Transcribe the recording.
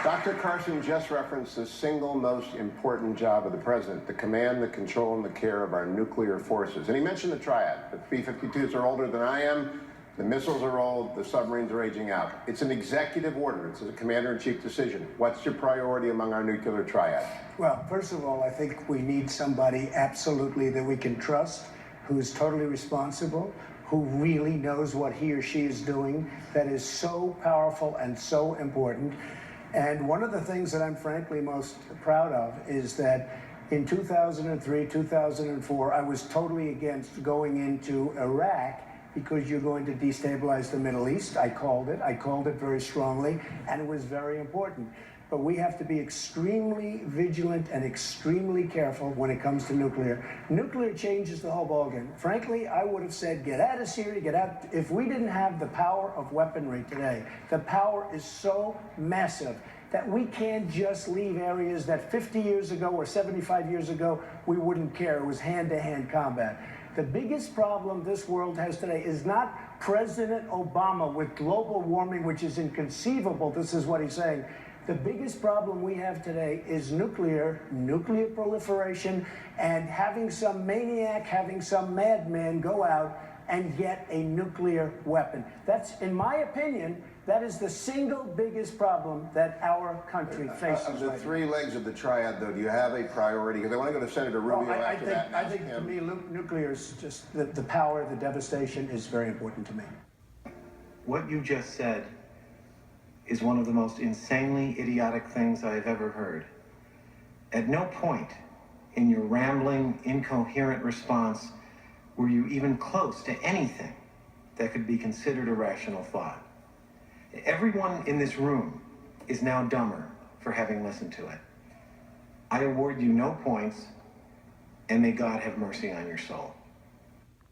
Dr. Carson just referenced the single most important job of the president, the command, the control, and the care of our nuclear forces. And he mentioned the triad. The B-52s are older than I am. The missiles are old. The submarines are aging out. It's an executive order. It's a commander-in-chief decision. What's your priority among our nuclear triad? Well, first of all, I think we need somebody absolutely that we can trust, who's totally responsible, who really knows what he or she is doing, that is so powerful and so important. And one of the things that I'm frankly most proud of is that in 2003, 2004, I was totally against going into Iraq because you're going to destabilize the Middle East. I called it very strongly, and it was very important. But we have to be extremely vigilant and extremely careful when it comes to nuclear. Nuclear changes the whole ballgame. Frankly, I would have said, get out of Syria, get out. If we didn't have the power of weaponry today, the power is so massive that we can't just leave areas that 50 years ago or 75 years ago, we wouldn't care. It was hand-to-hand combat. The biggest problem this world has today is not President Obama with global warming, which is inconceivable. This is what he's saying. The biggest problem we have today is nuclear proliferation, and having some maniac, having some madman go out and get a nuclear weapon. That's, in my opinion, that is the single biggest problem that our country faces. Of the three legs of the triad, though, do you have a priority? Because I want to go to Senator Rubio after that. I think to me, nuclear is just the power, the devastation is very important to me. What you just said is one of the most insanely idiotic things I've ever heard. At no point in your rambling, incoherent response were you even close to anything that could be considered a rational thought. Everyone in this room is now dumber for having listened to it. I award you no points, and may God have mercy on your soul.